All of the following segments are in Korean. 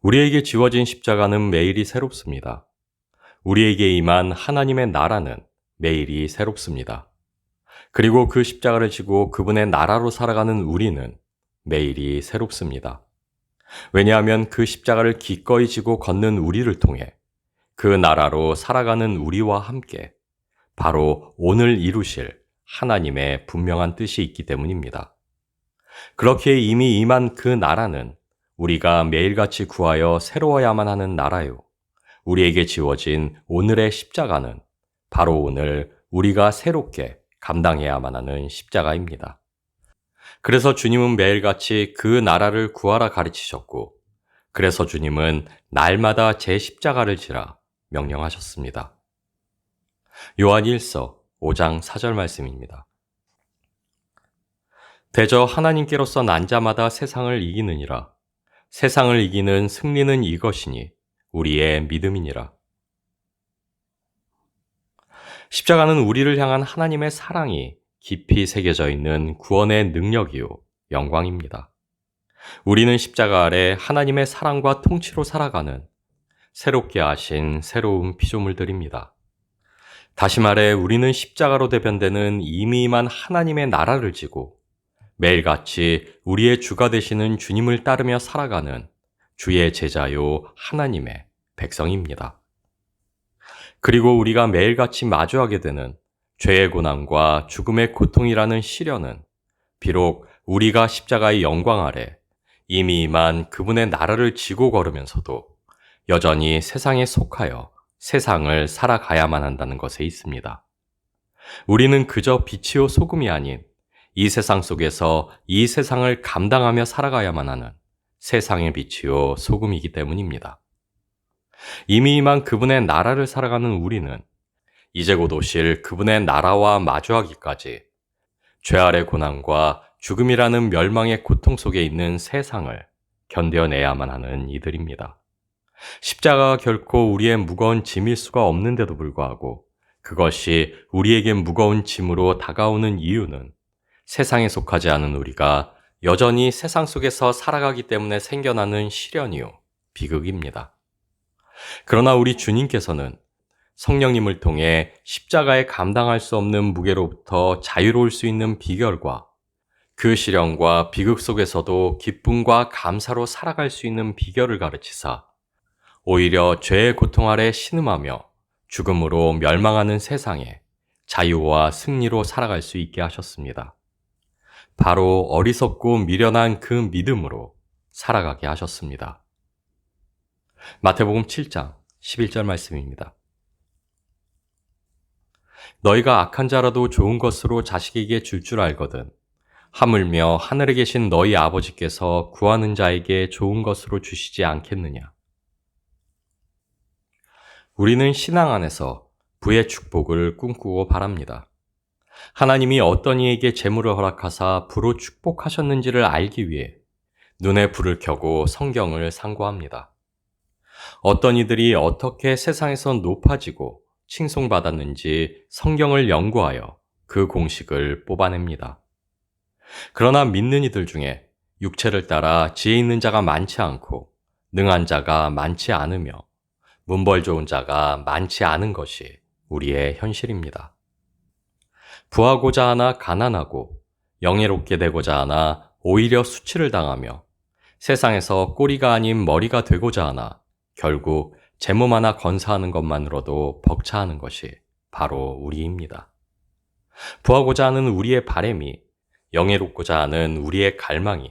우리에게 지워진 십자가는 매일이 새롭습니다. 우리에게 임한 하나님의 나라는 매일이 새롭습니다. 그리고 그 십자가를 지고 그분의 나라로 살아가는 우리는 매일이 새롭습니다. 왜냐하면 그 십자가를 기꺼이 지고 걷는 우리를 통해 그 나라로 살아가는 우리와 함께 바로 오늘 이루실 하나님의 분명한 뜻이 있기 때문입니다. 그렇게 이미 임한 그 나라는 우리가 매일같이 구하여 새로워야만 하는 나라요. 우리에게 지워진 오늘의 십자가는 바로 오늘 우리가 새롭게 감당해야만 하는 십자가입니다. 그래서 주님은 매일같이 그 나라를 구하라 가르치셨고, 그래서 주님은 날마다 제 십자가를 지라 명령하셨습니다. 요한 1서 5장 4절 말씀입니다. 대저 하나님께로서 난 자마다 세상을 이기느니라. 세상을 이기는 승리는 이것이니 우리의 믿음이니라. 십자가는 우리를 향한 하나님의 사랑이 깊이 새겨져 있는 구원의 능력이요, 영광입니다. 우리는 십자가 아래 하나님의 사랑과 통치로 살아가는 새롭게 하신 새로운 피조물들입니다. 다시 말해 우리는 십자가로 대변되는 이미 임한 하나님의 나라를 지고 매일같이 우리의 주가 되시는 주님을 따르며 살아가는 주의 제자요 하나님의 백성입니다. 그리고 우리가 매일같이 마주하게 되는 죄의 고난과 죽음의 고통이라는 시련은 비록 우리가 십자가의 영광 아래 이미 임한 그분의 나라를 지고 걸으면서도 여전히 세상에 속하여 세상을 살아가야만 한다는 것에 있습니다. 우리는 그저 빛이요 소금이 아닌 이 세상 속에서 이 세상을 감당하며 살아가야만 하는 세상의 빛이요 소금이기 때문입니다. 이미 임한 그분의 나라를 살아가는 우리는 이제 곧 오실 그분의 나라와 마주하기까지 죄 아래 고난과 죽음이라는 멸망의 고통 속에 있는 세상을 견뎌내야만 하는 이들입니다. 십자가가 결코 우리의 무거운 짐일 수가 없는데도 불구하고 그것이 우리에게 무거운 짐으로 다가오는 이유는 세상에 속하지 않은 우리가 여전히 세상 속에서 살아가기 때문에 생겨나는 시련이요, 비극입니다. 그러나 우리 주님께서는 성령님을 통해 십자가에 감당할 수 없는 무게로부터 자유로울 수 있는 비결과 그 시련과 비극 속에서도 기쁨과 감사로 살아갈 수 있는 비결을 가르치사 오히려 죄의 고통 아래 신음하며 죽음으로 멸망하는 세상에 자유와 승리로 살아갈 수 있게 하셨습니다. 바로 어리석고 미련한 그 믿음으로 살아가게 하셨습니다. 마태복음 7장 11절 말씀입니다. 너희가 악한 자라도 좋은 것으로 자식에게 줄 줄 알거든 하물며 하늘에 계신 너희 아버지께서 구하는 자에게 좋은 것으로 주시지 않겠느냐. 우리는 신앙 안에서 부의 축복을 꿈꾸고 바랍니다. 하나님이 어떤 이에게 재물을 허락하사 부로 축복하셨는지를 알기 위해 눈에 불을 켜고 성경을 상고합니다. 어떤 이들이 어떻게 세상에서 높아지고 칭송받았는지 성경을 연구하여 그 공식을 뽑아냅니다. 그러나 믿는 이들 중에 육체를 따라 지혜 있는 자가 많지 않고 능한 자가 많지 않으며 문벌 좋은 자가 많지 않은 것이 우리의 현실입니다. 부하고자 하나 가난하고 영예롭게 되고자 하나 오히려 수치를 당하며 세상에서 꼬리가 아닌 머리가 되고자 하나 결국 제 몸 하나 건사하는 것만으로도 벅차하는 것이 바로 우리입니다. 부하고자 하는 우리의 바램이 영예롭고자 하는 우리의 갈망이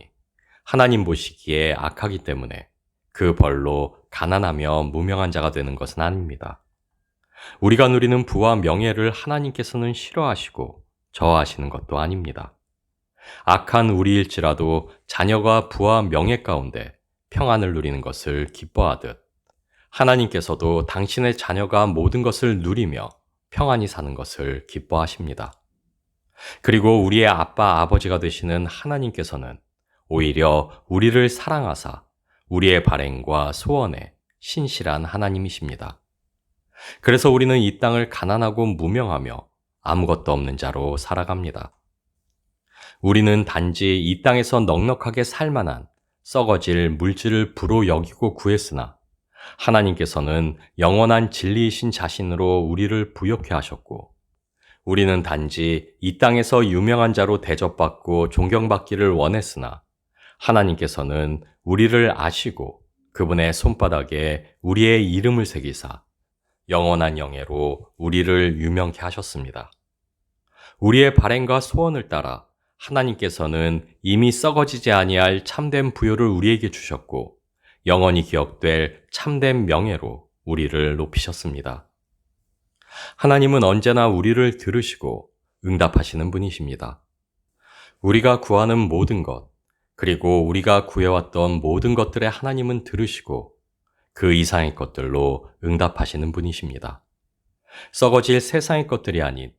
하나님 보시기에 악하기 때문에 그 벌로 가난하며 무명한 자가 되는 것은 아닙니다. 우리가 누리는 부와 명예를 하나님께서는 싫어하시고 저하하시는 것도 아닙니다. 악한 우리일지라도 자녀가 부와 명예 가운데 평안을 누리는 것을 기뻐하듯 하나님께서도 당신의 자녀가 모든 것을 누리며 평안히 사는 것을 기뻐하십니다. 그리고 우리의 아빠, 아버지가 되시는 하나님께서는 오히려 우리를 사랑하사 우리의 발행과 소원에 신실한 하나님이십니다. 그래서 우리는 이 땅을 가난하고 무명하며 아무것도 없는 자로 살아갑니다. 우리는 단지 이 땅에서 넉넉하게 살 만한 썩어질 물질을 부로 여기고 구했으나 하나님께서는 영원한 진리이신 자신으로 우리를 부욕해 하셨고 우리는 단지 이 땅에서 유명한 자로 대접받고 존경받기를 원했으나 하나님께서는 우리를 아시고 그분의 손바닥에 우리의 이름을 새기사 영원한 영예로 우리를 유명케 하셨습니다. 우리의 발행과 소원을 따라 하나님께서는 이미 썩어지지 아니할 참된 부요를 우리에게 주셨고 영원히 기억될 참된 명예로 우리를 높이셨습니다. 하나님은 언제나 우리를 들으시고 응답하시는 분이십니다. 우리가 구하는 모든 것, 그리고 우리가 구해왔던 모든 것들에 하나님은 들으시고 그 이상의 것들로 응답하시는 분이십니다. 썩어질 세상의 것들이 아닌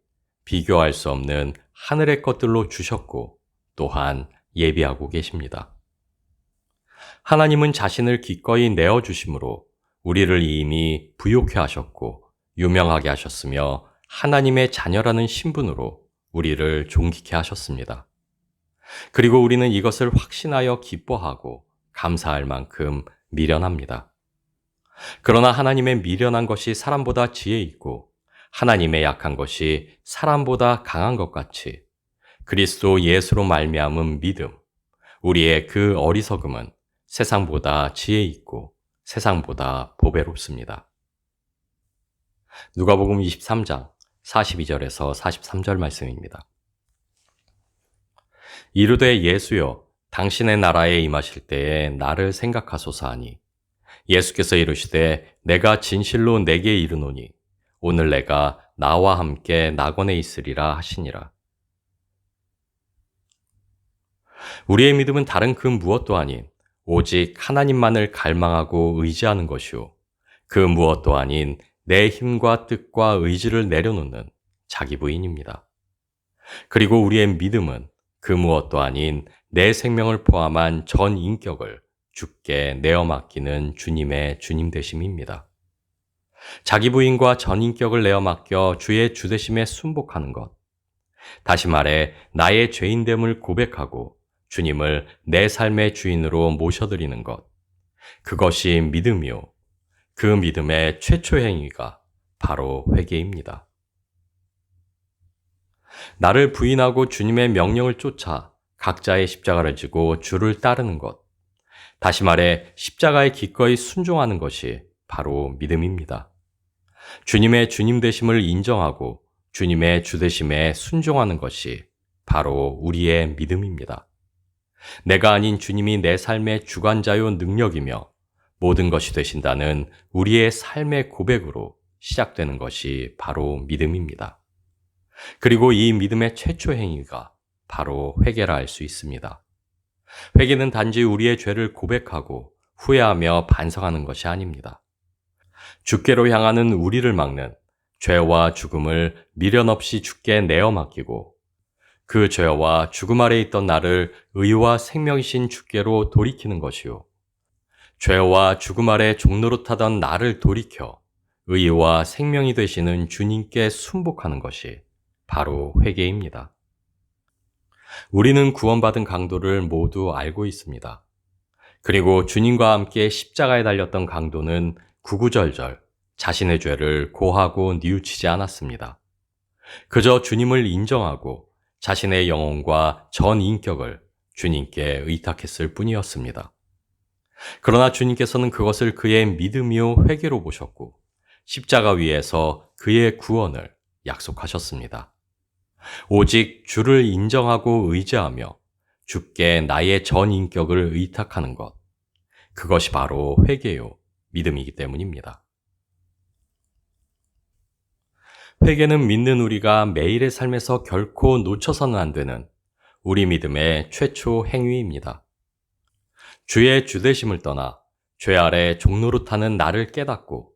비교할 수 없는 하늘의 것들로 주셨고 또한 예비하고 계십니다. 하나님은 자신을 기꺼이 내어주심으로 우리를 이미 부욕해 하셨고 유명하게 하셨으며 하나님의 자녀라는 신분으로 우리를 존귀케 하셨습니다. 그리고 우리는 이것을 확신하여 기뻐하고 감사할 만큼 미련합니다. 그러나 하나님의 미련한 것이 사람보다 지혜 있고 하나님의 약한 것이 사람보다 강한 것 같이 그리스도 예수로 말미암은 믿음, 우리의 그 어리석음은 세상보다 지혜 있고 세상보다 보배롭습니다. 누가복음 23장 42절에서 43절 말씀입니다. 이르되 예수여 당신의 나라에 임하실 때에 나를 생각하소서 하니 예수께서 이르시되 내가 진실로 내게 이르노니 오늘 내가 나와 함께 낙원에 있으리라 하시니라. 우리의 믿음은 다른 그 무엇도 아닌 오직 하나님만을 갈망하고 의지하는 것이요 그 무엇도 아닌 내 힘과 뜻과 의지를 내려놓는 자기 부인입니다. 그리고 우리의 믿음은 그 무엇도 아닌 내 생명을 포함한 전 인격을 주께 내어 맡기는 주님의 주님 되심입니다. 자기 부인과 전 인격을 내어 맡겨 주의 주되심에 순복하는 것. 다시 말해 나의 죄인됨을 고백하고 주님을 내 삶의 주인으로 모셔드리는 것. 그것이 믿음이요. 그 믿음의 최초 행위가 바로 회개입니다. 나를 부인하고 주님의 명령을 쫓아 각자의 십자가를 지고 주를 따르는 것. 다시 말해 십자가에 기꺼이 순종하는 것이 바로 믿음입니다. 주님의 주님 되심을 인정하고 주님의 주 되심에 순종하는 것이 바로 우리의 믿음입니다. 내가 아닌 주님이 내 삶의 주관자요 능력이며 모든 것이 되신다는 우리의 삶의 고백으로 시작되는 것이 바로 믿음입니다. 그리고 이 믿음의 최초 행위가 바로 회개라 할 수 있습니다. 회개는 단지 우리의 죄를 고백하고 후회하며 반성하는 것이 아닙니다. 주께로 향하는 우리를 막는 죄와 죽음을 미련 없이 주께 내어 맡기고 그 죄와 죽음 아래 있던 나를 의와 생명이신 주께로 돌이키는 것이요. 죄와 죽음 아래 종노릇하던 나를 돌이켜 의와 생명이 되시는 주님께 순복하는 것이 바로 회개입니다. 우리는 구원받은 강도를 모두 알고 있습니다. 그리고 주님과 함께 십자가에 달렸던 강도는 구구절절 자신의 죄를 고하고 뉘우치지 않았습니다. 그저 주님을 인정하고 자신의 영혼과 전 인격을 주님께 의탁했을 뿐이었습니다. 그러나 주님께서는 그것을 그의 믿음이요 회개로 보셨고 십자가 위에서 그의 구원을 약속하셨습니다. 오직 주를 인정하고 의지하며 주께 나의 전 인격을 의탁하는 것, 그것이 바로 회개요 믿음이기 때문입니다. 회개는 믿는 우리가 매일의 삶에서 결코 놓쳐서는 안 되는 우리 믿음의 최초 행위입니다. 주의 주되심을 떠나 죄 아래 종노릇하는 나를 깨닫고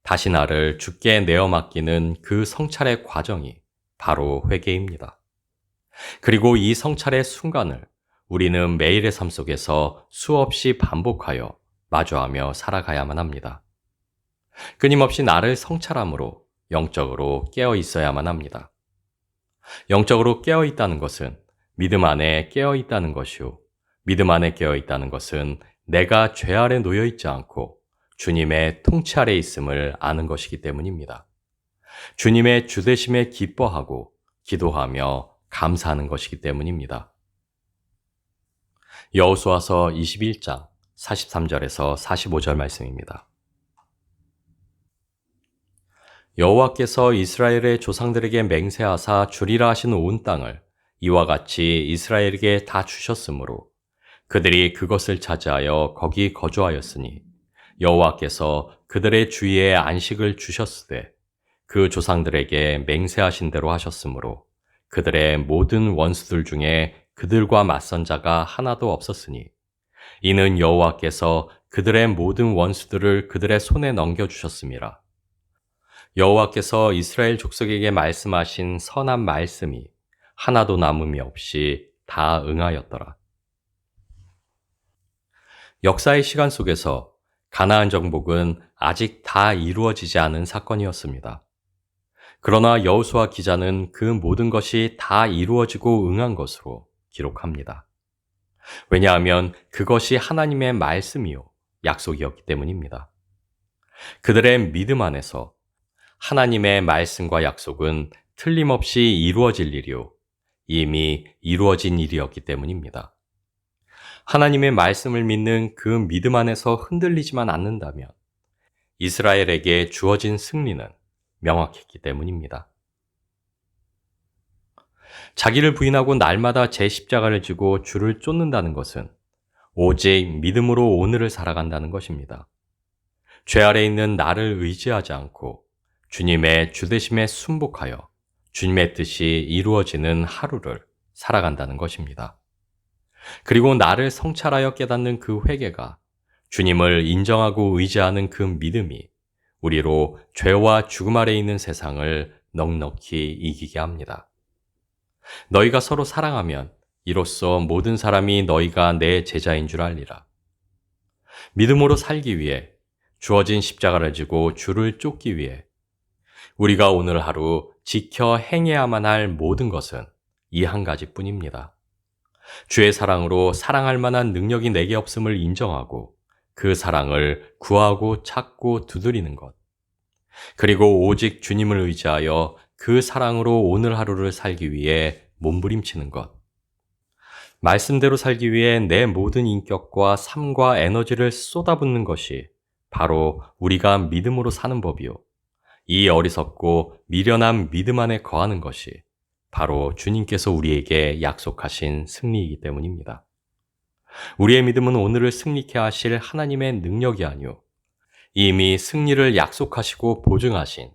다시 나를 주께 내어 맡기는 그 성찰의 과정이 바로 회개입니다. 그리고 이 성찰의 순간을 우리는 매일의 삶 속에서 수없이 반복하여 마주하며 살아가야만 합니다. 끊임없이 나를 성찰함으로 영적으로 깨어 있어야만 합니다. 영적으로 깨어 있다는 것은 믿음 안에 깨어 있다는 것이요. 믿음 안에 깨어 있다는 것은 내가 죄 아래 놓여 있지 않고 주님의 통치 아래 있음을 아는 것이기 때문입니다. 주님의 주되심에 기뻐하고 기도하며 감사하는 것이기 때문입니다. 여호수아서 21장 43절에서 45절 말씀입니다. 여호와께서 이스라엘의 조상들에게 맹세하사 주리라 하신 온 땅을 이와 같이 이스라엘에게 다 주셨으므로 그들이 그것을 차지하여 거기 거주하였으니 여호와께서 그들의 주위에 안식을 주셨으되 그 조상들에게 맹세하신 대로 하셨으므로 그들의 모든 원수들 중에 그들과 맞선 자가 하나도 없었으니 이는 여호와께서 그들의 모든 원수들을 그들의 손에 넘겨주셨음이라. 여호와께서 이스라엘 족속에게 말씀하신 선한 말씀이 하나도 남음이 없이 다 응하였더라. 역사의 시간 속에서 가나안 정복은 아직 다 이루어지지 않은 사건이었습니다. 그러나 여호수아 기자는 그 모든 것이 다 이루어지고 응한 것으로 기록합니다. 왜냐하면 그것이 하나님의 말씀이요 약속이었기 때문입니다. 그들의 믿음 안에서 하나님의 말씀과 약속은 틀림없이 이루어질 일이요 이미 이루어진 일이었기 때문입니다. 하나님의 말씀을 믿는 그 믿음 안에서 흔들리지만 않는다면 이스라엘에게 주어진 승리는 명확했기 때문입니다. 자기를 부인하고 날마다 제 십자가를 지고 주를 쫓는다는 것은 오직 믿음으로 오늘을 살아간다는 것입니다. 죄 아래 있는 나를 의지하지 않고 주님의 주되심에 순복하여 주님의 뜻이 이루어지는 하루를 살아간다는 것입니다. 그리고 나를 성찰하여 깨닫는 그 회개가 주님을 인정하고 의지하는 그 믿음이 우리로 죄와 죽음 아래 있는 세상을 넉넉히 이기게 합니다. 너희가 서로 사랑하면 이로써 모든 사람이 너희가 내 제자인 줄 알리라. 믿음으로 살기 위해 주어진 십자가를 지고 주를 쫓기 위해 우리가 오늘 하루 지켜 행해야만 할 모든 것은 이 한 가지뿐입니다. 주의 사랑으로 사랑할 만한 능력이 내게 없음을 인정하고 그 사랑을 구하고 찾고 두드리는 것. 그리고 오직 주님을 의지하여 그 사랑으로 오늘 하루를 살기 위해 몸부림치는 것. 말씀대로 살기 위해 내 모든 인격과 삶과 에너지를 쏟아붓는 것이 바로 우리가 믿음으로 사는 법이요. 이 어리석고 미련한 믿음 안에 거하는 것이 바로 주님께서 우리에게 약속하신 승리이기 때문입니다. 우리의 믿음은 오늘을 승리케 하실 하나님의 능력이 아니요 이미 승리를 약속하시고 보증하신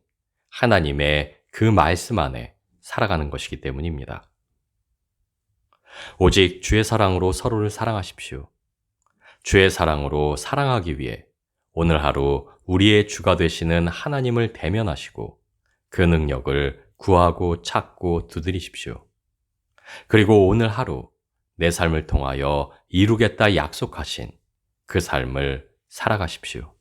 하나님의 그 말씀 안에 살아가는 것이기 때문입니다. 오직 주의 사랑으로 서로를 사랑하십시오. 주의 사랑으로 사랑하기 위해 오늘 하루 우리의 주가 되시는 하나님을 대면하시고 그 능력을 구하고 찾고 두드리십시오. 그리고 오늘 하루 내 삶을 통하여 이루겠다 약속하신 그 삶을 살아가십시오.